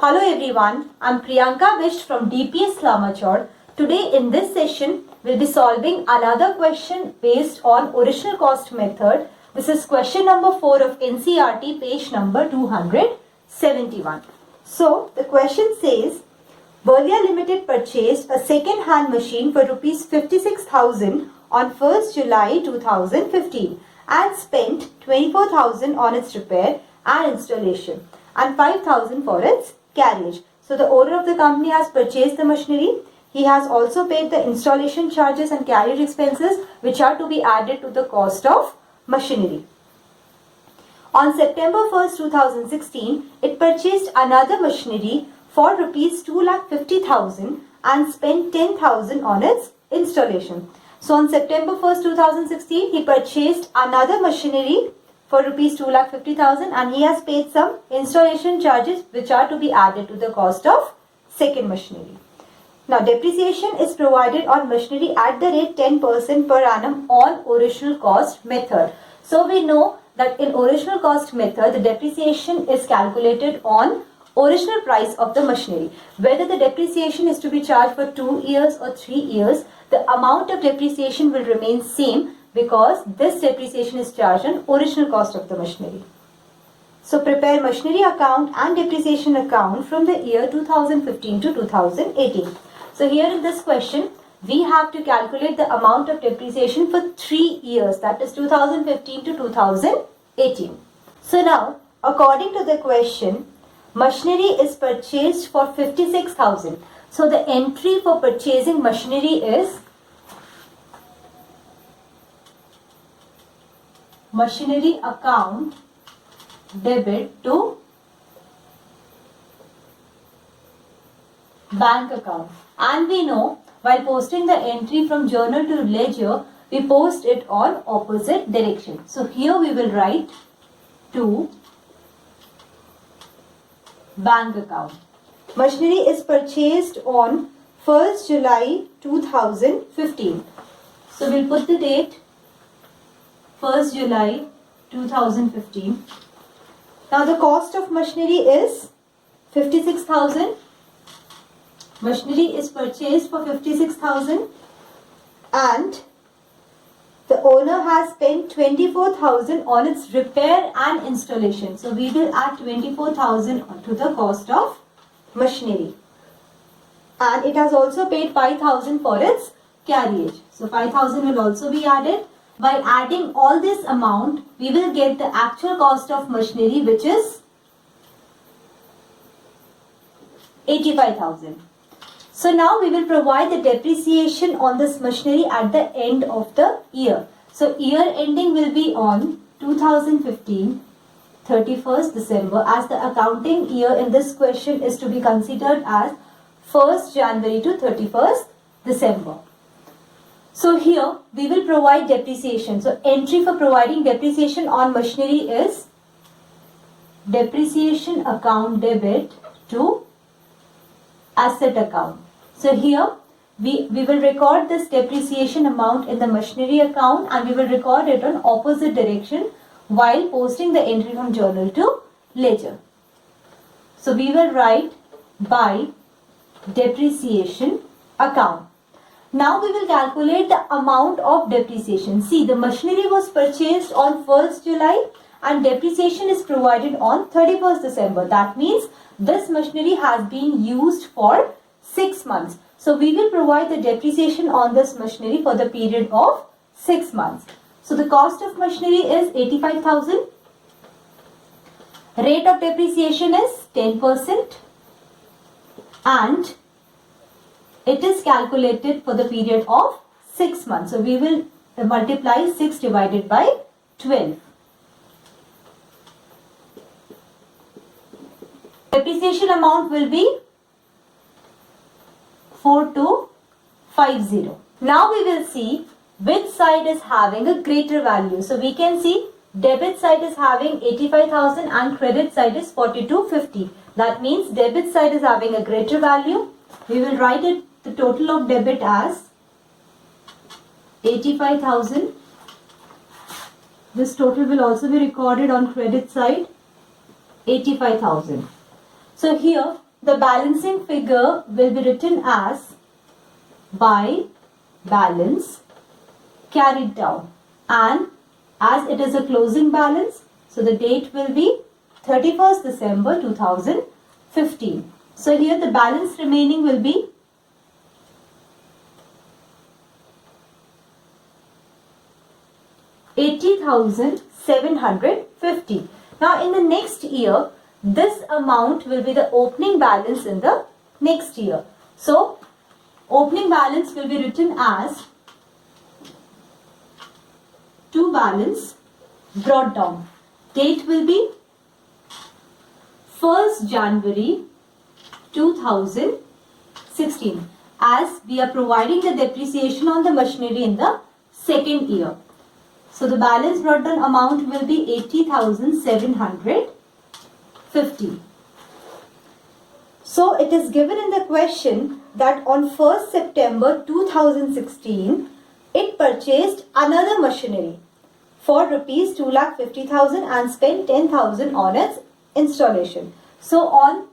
Hello everyone, I'm Priyanka Bisht from DPS Lamachor. Today in this session, we'll be solving another question based on original cost method. This is question number 4 of NCERT, page number 271. So, the question says, Berlia Limited purchased a second-hand machine for Rs 56,000 on 1st July 2015 and spent 24,000 on its repair and installation and 5,000 for its carriage. So the owner of the company has purchased the machinery. He has also paid the installation charges and carriage expenses which are to be added to the cost of machinery. On September 1st, 2016, it purchased another machinery for Rs 2,50,000 and spent 10,000 on its installation. So on September 1st, 2016, he purchased another machinery for Rs 2,50,000 and he has paid some installation charges which are to be added to the cost of second machinery. Now depreciation is provided on machinery at the rate 10% per annum on original cost method. So we know that in original cost method the depreciation is calculated on original price of the machinery. Whether the depreciation is to be charged for 2 years or 3 years, the amount of depreciation will remain same because this depreciation is charged on original cost of the machinery. So prepare machinery account and depreciation account from the year 2015 to 2018. So here in this question, we have to calculate the amount of depreciation for 3 years, that is 2015 to 2018. So now, according to the question, machinery is purchased for 56,000. So the entry for purchasing machinery is machinery account debit to bank account. And we know while posting the entry from journal to ledger, we post it on opposite direction. So here we will write to bank account. Machinery is purchased on 1st July 2015. So we'll put the date 1st July 2015. Now the cost of machinery is 56,000. Machinery is purchased for 56,000 and the owner has spent 24,000 on its repair and installation. So we will add 24,000 to the cost of machinery. And it has also paid 5,000 for its carriage. So 5,000 will also be added. By adding all this amount, we will get the actual cost of machinery which is 85,000. So now we will provide the depreciation on this machinery at the end of the year. So year ending will be on 2015, 31st December, as the accounting year in this question is to be considered as 1st January to 31st December. So here we will provide depreciation. So entry for providing depreciation on machinery is depreciation account debit to asset account. So here we will record this depreciation amount in the machinery account and we will record it on opposite direction while posting the entry from journal to ledger. So we will write by depreciation account. Now we will calculate the amount of depreciation. See, the machinery was purchased on 1st July and depreciation is provided on 31st December. That means this machinery has been used for 6 months. So we will provide the depreciation on this machinery for the period of 6 months. So the cost of machinery is 85,000. Rate of depreciation is 10% and it is calculated for the period of 6 months. So we will multiply 6 divided by 12. Depreciation amount will be 4250. Now we will see which side is having a greater value. So we can see debit side is having 85,000 and credit side is 4250. That means debit side is having a greater value. We will write it the total of debit as 85,000. This total will also be recorded on credit side 85,000. So here the balancing figure will be written as by balance carried down, and as it is a closing balance, so the date will be 31st December 2015. So here the balance remaining will be 80,750. Now in the next year, this amount will be the opening balance in the next year. So opening balance will be written as to balance brought down. Date will be 1st January 2016, as we are providing the depreciation on the machinery in the second year. So the balance brought down amount will be 80,750. So it is given in the question that on 1st September 2016, it purchased another machinery for rupees 2,50,000 and spent 10,000 on its installation. So on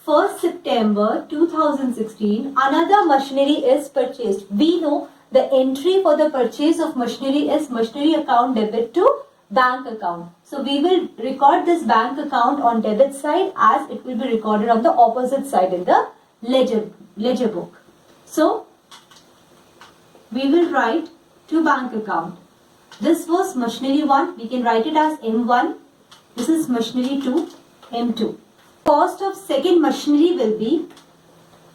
1st September 2016, another machinery is purchased. We know the entry for the purchase of machinery is machinery account debit to bank account. So we will record this bank account on debit side, as it will be recorded on the opposite side in the ledger book. So we will write to bank account. This was machinery 1. We can write it as M1. This is machinery 2, M2. Cost of second machinery will be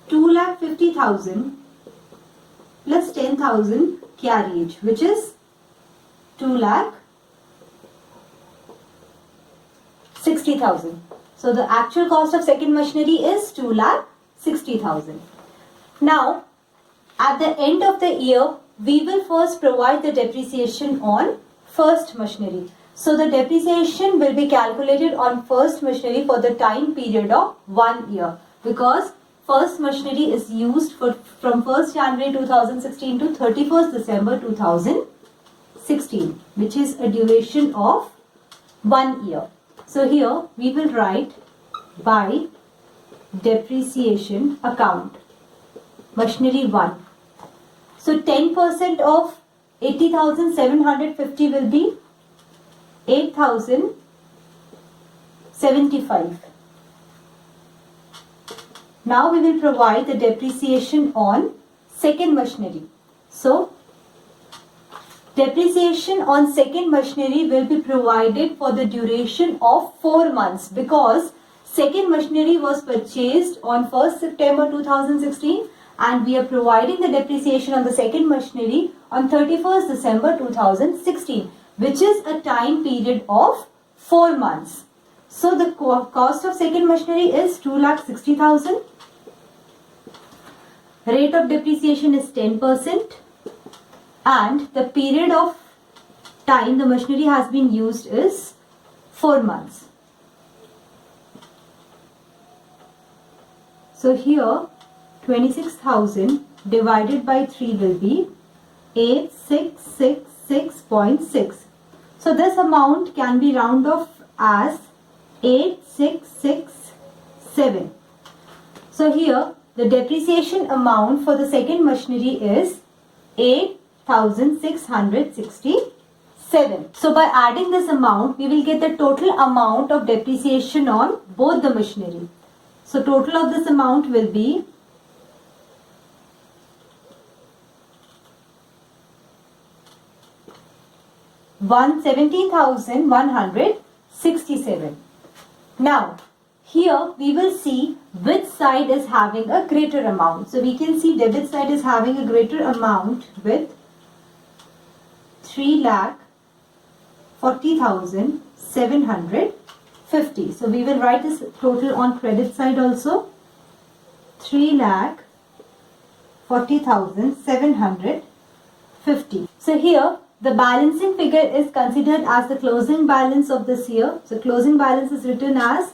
2,50,000 plus 10,000 carriage, which is 2,60,000. So the actual cost of second machinery is 2,60,000. Now, at the end of the year, we will first provide the depreciation on first machinery. So the depreciation will be calculated on first machinery for the time period of 1 year, because first machinery is used from 1st January 2016 to 31st December 2016, which is a duration of 1 year. So here we will write by depreciation account, machinery 1. So 10% of 80,750 will be 8,075. Now we will provide the depreciation on second machinery. So depreciation on second machinery will be provided for the duration of 4 months, because second machinery was purchased on 1st September 2016, and we are providing the depreciation on the second machinery on 31st December 2016, which is a time period of 4 months. So the cost of second machinery is 2,60,000. Rate of depreciation is 10%, and the period of time the machinery has been used is 4 months. So here 26,000 divided by 3 will be 8666.6. So this amount can be round off as 8667. So here the depreciation amount for the second machinery is 8,667. So by adding this amount, we will get the total amount of depreciation on both the machinery. So total of this amount will be 17,167. Now, here we will see which side is having a greater amount. So we can see debit side is having a greater amount with 3,40,750. So we will write this total on credit side also. 3,40,750. So here the balancing figure is considered as the closing balance of this year. So closing balance is written as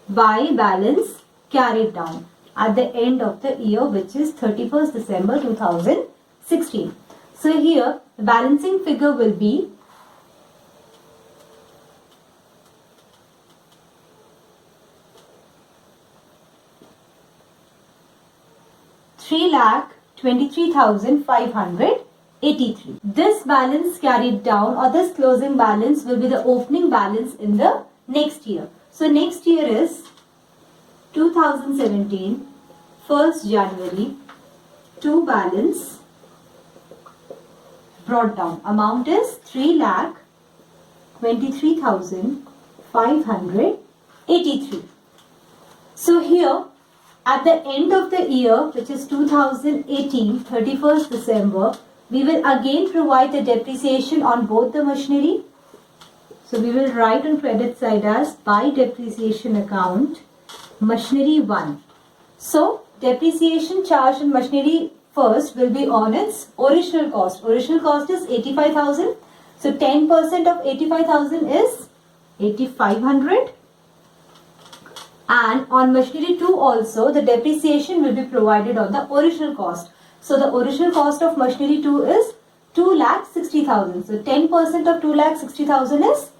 by balance carried down at the end of the year, which is 31st December 2016. So here the balancing figure will be 3,23,583. This balance carried down, or this closing balance, will be the opening balance in the next year. So next year is 2017, 1st January, to balance brought down. Amount is 3,23,583. So here at the end of the year, which is 2018, 31st December, we will again provide the depreciation on both the machinery. So we will write on credit side as by depreciation account, machinery 1. So depreciation charge on machinery first will be on its original cost. Original cost is 85,000. So 10% of 85,000 is 8,500. And on machinery 2 also, the depreciation will be provided on the original cost. So the original cost of machinery 2 is 2,60,000. So 10% of 2,60,000 is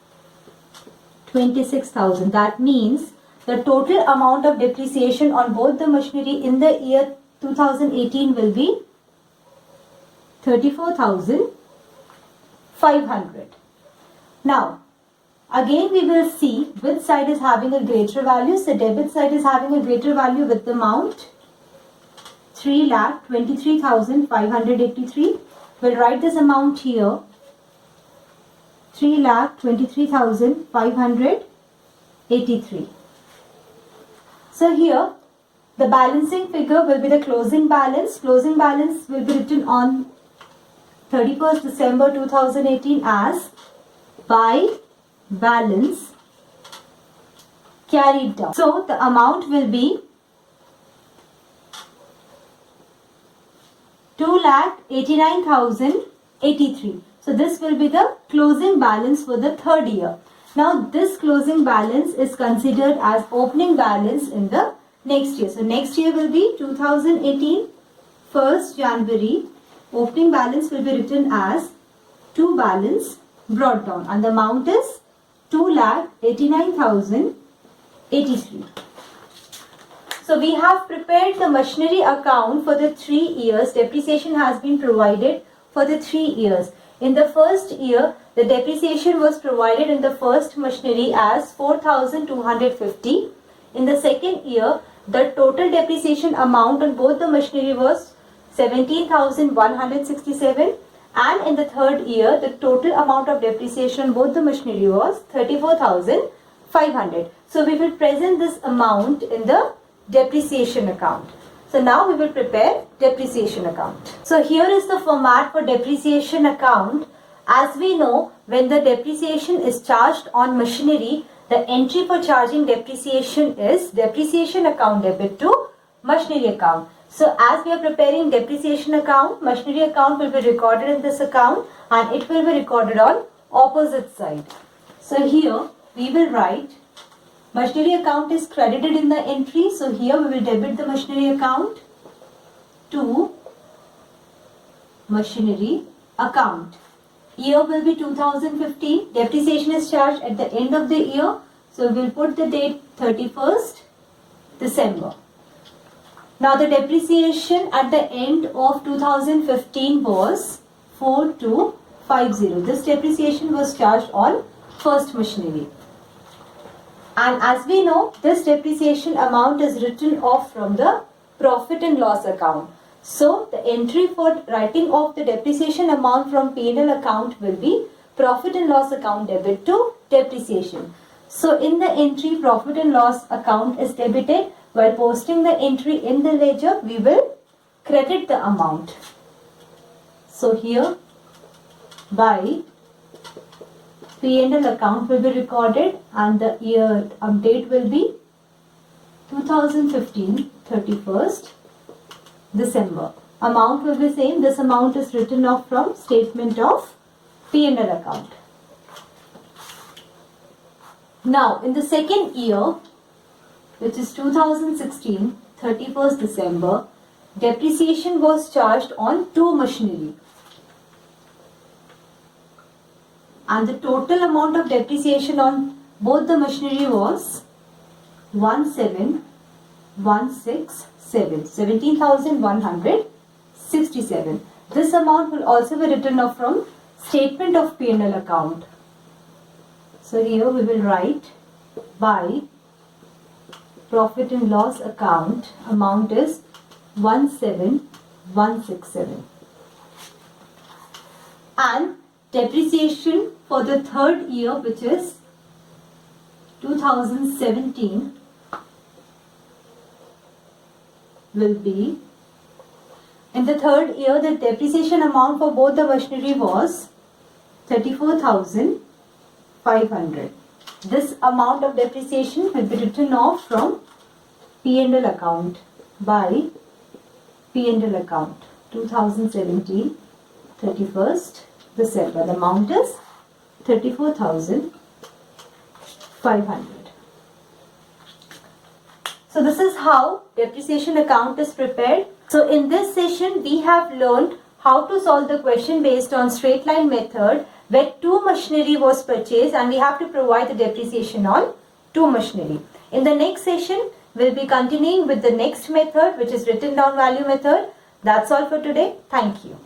26,000. That means the total amount of depreciation on both the machinery in the year 2018 will be 34,500. Now, again we will see which side is having a greater value. So debit side is having a greater value with the amount 3,23,583. We'll write this amount here, 3,23,583. So here the balancing figure will be the closing balance. Closing balance will be written on 31st December 2018 as by balance carried down. So the amount will be 2,89,083. So this will be the closing balance for the third year. Now this closing balance is considered as opening balance in the next year. So next year will be 2018, 1st January. Opening balance will be written as to balance brought down, and the amount is 2,89,083. So we have prepared the machinery account for the 3 years. Depreciation has been provided for the 3 years. In the first year, the depreciation was provided in the first machinery as 4,250. In the second year, the total depreciation amount on both the machinery was 17,167, and in the third year, the total amount of depreciation on both the machinery was 34,500. So we will present this amount in the depreciation account. So now we will prepare depreciation account. So here is the format for depreciation account. As we know, when the depreciation is charged on machinery, the entry for charging depreciation is depreciation account debit to machinery account. So as we are preparing depreciation account, machinery account will be recorded in this account and it will be recorded on opposite side. So here we will write machinery account is credited in the entry. So here we will debit the machinery account to machinery account. Year will be 2015. Depreciation is charged at the end of the year. So we will put the date 31st December. Now the depreciation at the end of 2015 was 4250. This depreciation was charged on first machinery. And as we know, this depreciation amount is written off from the profit and loss account. So the entry for writing off the depreciation amount from P&L account will be profit and loss account debit to depreciation. So in the entry, profit and loss account is debited. While posting the entry in the ledger, we will credit the amount. So here by P&L account will be recorded and the year date will be 2015 31st December. Amount will be same. This amount is written off from statement of P&L account. Now in the second year, which is 2016 31st December, depreciation was charged on two machinery. And the total amount of depreciation on both the machinery was 167. 17,167. This amount will also be written off from statement of P&L account. So here we will write by profit and loss account, amount is 17167. And depreciation for the third year, which is 2017, will be, in the third year, the depreciation amount for both the machinery was 34,500. This amount of depreciation will be written off from P&L account by P&L account 2017 31st December. The amount is 34,500. So this is how depreciation account is prepared. So in this session we have learned how to solve the question based on straight line method where two machinery was purchased and we have to provide the depreciation on two machinery. In the next session we'll be continuing with the next method, which is written down value method. That's all for today. Thank you.